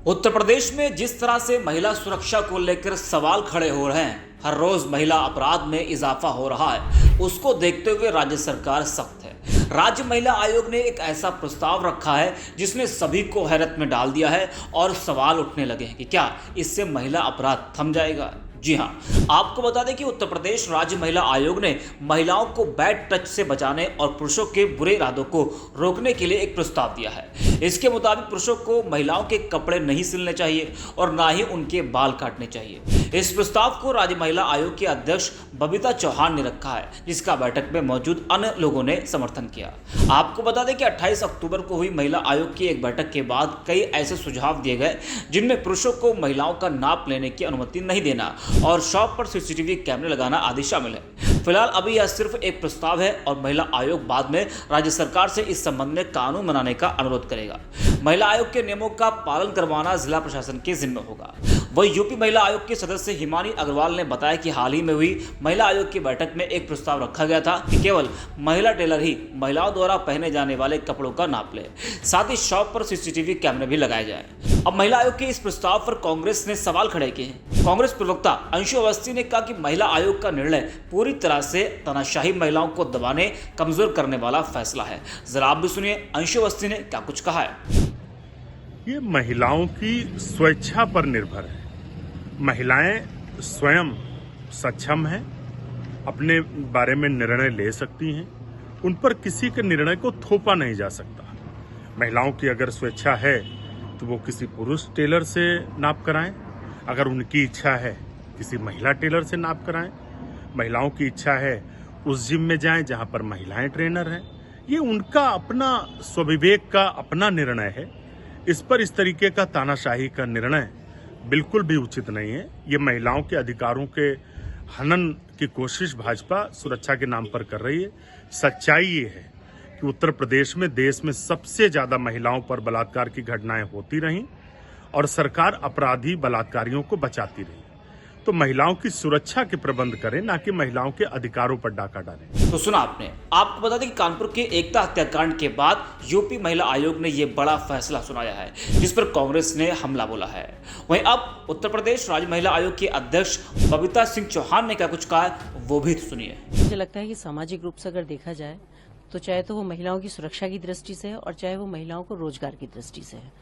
उत्तर प्रदेश में जिस तरह से महिला सुरक्षा को लेकर सवाल खड़े हो रहे हैं, हर रोज महिला अपराध में इजाफा हो रहा है, उसको देखते हुए राज्य सरकार सख्त है। राज्य महिला आयोग ने एक ऐसा प्रस्ताव रखा है जिसने सभी को हैरत में डाल दिया है और सवाल उठने लगे हैं कि क्या इससे महिला अपराध थम जाएगा। जी हां, आपको बता दें कि उत्तर प्रदेश राज्य महिला आयोग ने महिलाओं को बैड टच से बचाने और पुरुषों के बुरे इरादों को रोकने के लिए एक प्रस्ताव दिया है। इसके मुताबिक पुरुषों को महिलाओं के कपड़े नहीं सिलने चाहिए और ना ही उनके बाल काटने चाहिए। इस प्रस्ताव को राज्य महिला आयोग के अध्यक्ष बबीता चौहान ने रखा है, जिसका बैठक में मौजूद अन्य लोगों ने समर्थन किया। आपको बता दें कि 28 अक्टूबर को हुई महिला आयोग की एक बैठक के बाद कई ऐसे सुझाव दिए गए जिनमें पुरुषों को महिलाओं का नाप लेने की अनुमति नहीं देना और शॉप पर सीसीटीवी कैमरे लगाना आदि शामिल है। फिलहाल अभी यह सिर्फ एक प्रस्ताव है और महिला आयोग बाद में राज्य सरकार से इस संबंध में कानून बनाने का अनुरोध करेगा। महिला आयोग के नियमों का पालन करवाना जिला प्रशासन के जिम्मे होगा। वही यूपी महिला आयोग के सदस्य हिमानी अग्रवाल ने बताया कि हाल ही में हुई महिला आयोग की बैठक में एक प्रस्ताव रखा गया था कि केवल महिला टेलर ही महिलाओं द्वारा पहने जाने वाले कपड़ों का नाप ले, साथ ही शॉप पर सीसीटीवी कैमरे भी लगाए जाए। अब महिला आयोग के इस प्रस्ताव पर कांग्रेस ने सवाल खड़े किए हैं। कांग्रेस प्रवक्ता अंशु अवस्थी ने कहा कि महिला आयोग का निर्णय पूरी तरह से तानाशाही महिलाओं को दबाने, कमजोर करने वाला फैसला है। जरा आप भी सुनिए अंशु अवस्थी ने क्या कुछ कहा है। ये महिलाओं की स्वेच्छा पर निर्भर है। महिलाएं स्वयं सक्षम हैं, अपने बारे में निर्णय ले सकती हैं, उन पर किसी के निर्णय को थोपा नहीं जा सकता। महिलाओं की अगर स्वेच्छा है तो वो किसी पुरुष टेलर से नाप कराएं, अगर उनकी इच्छा है किसी महिला टेलर से नाप कराएं। महिलाओं की इच्छा है उस जिम में जाएं जहां पर महिलाएं ट्रेनर हैं। ये उनका अपना स्वविवेक का अपना निर्णय है। इस पर इस तरीके का तानाशाही का निर्णय बिल्कुल भी उचित नहीं है। ये महिलाओं के अधिकारों के हनन की कोशिश भाजपा सुरक्षा के नाम पर कर रही है। सच्चाई ये है कि उत्तर प्रदेश में देश में सबसे ज्यादा महिलाओं पर बलात्कार की घटनाएं होती रहीं और सरकार अपराधी बलात्कारियों को बचाती रही। तो महिलाओं की सुरक्षा के प्रबंध करें, ना कि महिलाओं के अधिकारों पर डाका डालें। तो सुना आपने। आपको बता दें कि कानपुर के एकता हत्याकांड के बाद यूपी महिला आयोग ने यह बड़ा फैसला सुनाया है, जिस पर कांग्रेस ने हमला बोला है। वहीं अब उत्तर प्रदेश राज्य महिला आयोग के अध्यक्ष बबीता सिंह चौहान ने क्या कुछ कहा, वो भी सुनिए। मुझे लगता है कि सामाजिक रूप से अगर देखा जाए तो चाहे तो वो महिलाओं की सुरक्षा की दृष्टि से है और चाहे वो महिलाओं को रोजगार की दृष्टि से है।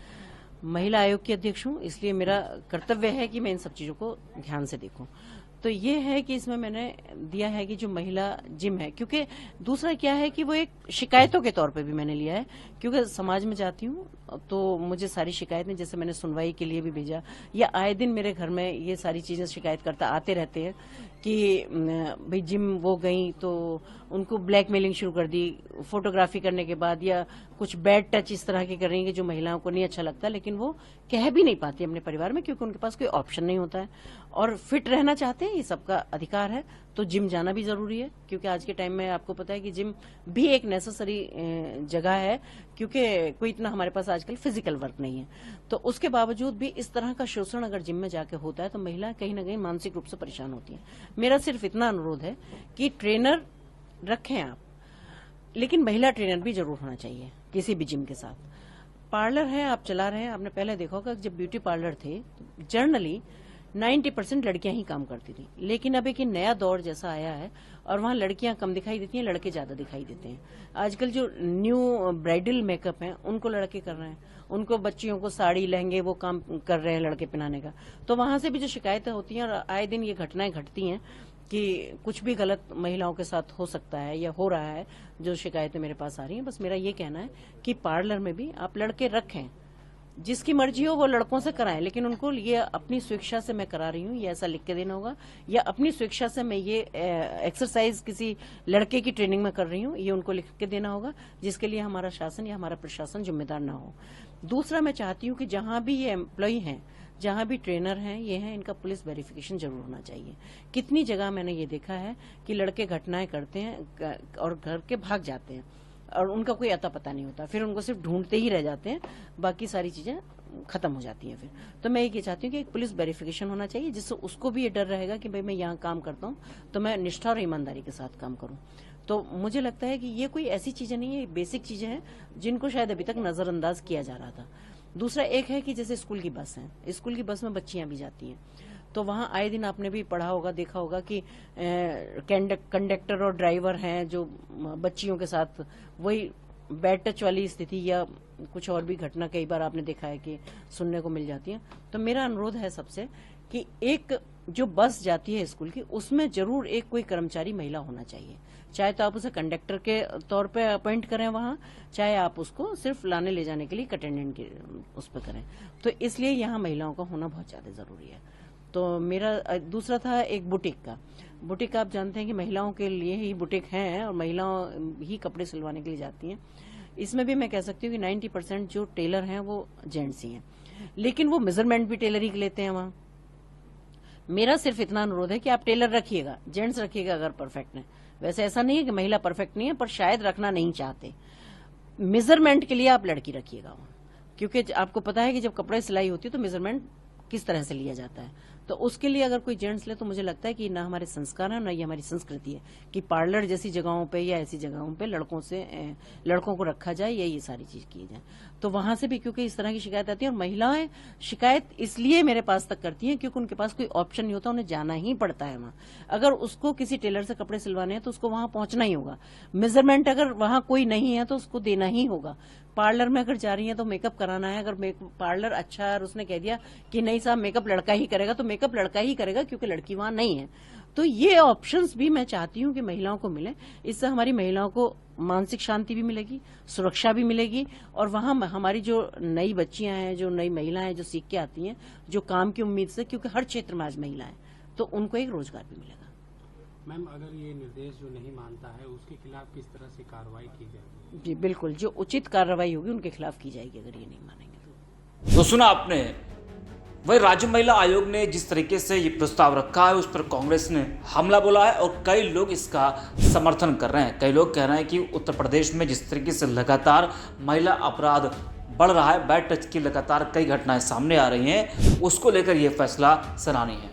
महिला आयोग की अध्यक्ष हूं, इसलिए मेरा कर्तव्य है कि मैं इन सब चीजों को ध्यान से देखूं। तो ये है कि इसमें मैंने दिया है कि जो महिला जिम है, क्योंकि दूसरा क्या है कि वो एक शिकायतों के तौर पे भी मैंने लिया है, क्योंकि समाज में जाती हूँ तो मुझे सारी शिकायतें, जैसे मैंने सुनवाई के लिए भी भेजा या आए दिन मेरे घर में ये सारी चीजें शिकायतकर्ता आते रहते हैं कि भाई जिम वो गई तो उनको ब्लैकमेलिंग शुरू कर दी फोटोग्राफी करने के बाद, या कुछ बैड टच इस तरह के कर रही है जो महिलाओं को नहीं अच्छा लगता, लेकिन वो कह भी नहीं पाती अपने परिवार में क्योंकि उनके पास कोई ऑप्शन नहीं होता है और फिट रहना चाहते हैं। ये सबका अधिकार है। तो जिम जाना भी जरूरी है, क्योंकि आज के टाइम में आपको पता है कि जिम भी एक नेसेसरी जगह है, क्योंकि कोई इतना हमारे पास आजकल फिजिकल वर्क नहीं है। तो उसके बावजूद भी इस तरह का शोषण अगर जिम में जाके होता है तो महिला कहीं ना कहीं मानसिक रूप से परेशान होती है। मेरा सिर्फ इतना अनुरोध है कि ट्रेनर रखें आप, लेकिन महिला ट्रेनर भी जरूर होना चाहिए किसी भी जिम के साथ। पार्लर है, आप चला रहे हैं, आपने पहले देखा होगा जब ब्यूटी पार्लर थे जर्नली 90% लड़कियां ही काम करती थी, लेकिन अब एक नया दौर जैसा आया है और वहां लड़कियां कम दिखाई देती हैं, लड़के ज्यादा दिखाई देते हैं। आजकल जो न्यू ब्राइडल मेकअप है उनको लड़के कर रहे हैं, उनको बच्चियों को साड़ी लहंगे वो काम कर रहे हैं लड़के पहनाने का। तो वहां से भी जो शिकायतें होती हैं और आए दिन ये घटनाएं घटती हैं कि कुछ भी गलत महिलाओं के साथ हो सकता है या हो रहा है, जो शिकायतें मेरे पास आ रही हैं। बस मेरा ये कहना है कि पार्लर में भी आप लड़के रखें, जिसकी मर्जी हो वो लड़कों से कराएं, लेकिन उनको ये अपनी स्वेच्छा से मैं करा रही हूँ ये ऐसा लिख के देना होगा, या अपनी स्वेच्छा से मैं ये एक्सरसाइज किसी लड़के की ट्रेनिंग में कर रही हूँ ये उनको लिख के देना होगा, जिसके लिए हमारा शासन या हमारा प्रशासन जिम्मेदार ना हो। दूसरा, मैं चाहती हूँ कि जहां भी ये एम्प्लॉय हैं, जहां भी ट्रेनर हैं, ये हैं, इनका पुलिस वेरिफिकेशन जरूर होना चाहिए। कितनी जगह मैंने ये देखा है कि लड़के घटनाएं करते हैं और घर के भाग जाते हैं और उनका कोई अता पता नहीं होता, फिर उनको सिर्फ ढूंढते ही रह जाते हैं, बाकी सारी चीजें खत्म हो जाती हैं फिर। तो मैं ये चाहती हूँ कि एक पुलिस वेरिफिकेशन होना चाहिए, जिससे उसको भी ये डर रहेगा कि भाई मैं यहाँ काम करता हूँ तो मैं निष्ठा और ईमानदारी के साथ काम करूँ। तो मुझे लगता है कि ये कोई ऐसी चीजें नहीं है, बेसिक चीजें हैं जिनको शायद अभी तक नजरअंदाज किया जा रहा था। दूसरा एक है कि जैसे स्कूल की बस है, स्कूल की बस में बच्चियां भी जाती हैं, तो वहां आए दिन आपने भी पढ़ा होगा, देखा होगा कि कंडक्टर और ड्राइवर हैं जो बच्चियों के साथ वही बैड टच वाली स्थिति या कुछ और भी घटना कई बार आपने देखा है कि सुनने को मिल जाती है। तो मेरा अनुरोध है सबसे कि एक जो बस जाती है स्कूल की, उसमें जरूर एक कोई कर्मचारी महिला होना चाहिए, चाहे तो आप उसे कंडक्टर के तौर पे अपॉइंट करें वहां, चाहे आप उसको सिर्फ लाने ले जाने के लिए अटेंडेंट के उस पर करें। तो इसलिए यहाँ महिलाओं का होना बहुत ज्यादा जरूरी है। तो मेरा दूसरा था एक बुटीक का। बुटीक आप जानते हैं कि महिलाओं के लिए ही बुटीक हैं और महिलाओं ही कपड़े सिलवाने के लिए जाती हैं। इसमें भी मैं कह सकती हूँ कि 90% जो टेलर हैं वो जेंट्स ही हैं, लेकिन वो मेजरमेंट भी टेलर ही लेते हैं वहां। मेरा सिर्फ इतना अनुरोध है कि आप टेलर रखिएगा, जेंट्स रखिएगा अगर परफेक्ट है। वैसे ऐसा नहीं है कि महिला परफेक्ट नहीं है, पर शायद रखना नहीं चाहते। मेजरमेंट के लिए आप लड़की रखिएगा वहां, क्योंकि आपको पता है कि जब कपड़े सिलाई होती है तो मेजरमेंट किस तरह से लिया जाता है। तो उसके लिए अगर कोई जेंट्स ले तो मुझे लगता है कि ना हमारे संस्कार है ना ये हमारी संस्कृति है कि पार्लर जैसी जगहों पे या ऐसी जगहों पे लड़कों को रखा जाए या ये सारी चीज की जाए। तो वहां से भी क्योंकि इस तरह की शिकायत आती है, और महिलाएं शिकायत इसलिए मेरे पास तक करती हैं क्योंकि उनके पास कोई ऑप्शन नहीं होता, उन्हें जाना ही पड़ता है वहां। अगर उसको किसी टेलर से कपड़े सिलवाने हैं तो उसको वहां पहुंचना ही होगा। मेजरमेंट अगर वहां कोई नहीं है तो उसको देना ही होगा। पार्लर में अगर जा रही है तो मेकअप कराना है, अगर पार्लर अच्छा है और उसने कह दिया कि नहीं साहब मेकअप लड़का ही करेगा तो मेकअप लड़का ही करेगा, क्योंकि लड़की वहां नहीं है। तो ये ऑप्शंस भी मैं चाहती हूँ कि महिलाओं को मिले। इससे हमारी महिलाओं को मानसिक शांति भी मिलेगी, सुरक्षा भी मिलेगी, और वहां हमारी जो नई बच्चियां हैं, जो नई महिलाएं हैं जो सीख के आती हैं जो काम की उम्मीद से, क्योंकि हर क्षेत्र में आज महिलाएं, तो उनको एक रोजगार भी मिलेगा। मैम, अगर ये निर्देश जो नहीं मानता है उसके खिलाफ किस तरह से कार्रवाई की जाएगी? जी बिल्कुल, जो उचित कार्रवाई होगी उनके खिलाफ की जाएगी अगर ये नहीं मानेंगे तो सुना आपने। वही राज्य महिला आयोग ने जिस तरीके से ये प्रस्ताव रखा है उस पर कांग्रेस ने हमला बोला है और कई लोग इसका समर्थन कर रहे हैं। कई लोग कह रहे हैं कि उत्तर प्रदेश में जिस तरीके से लगातार महिला अपराध बढ़ रहा है, बैड टच की लगातार कई घटनाएं सामने आ रही हैं, उसको लेकर यह फैसला सराहनीय है।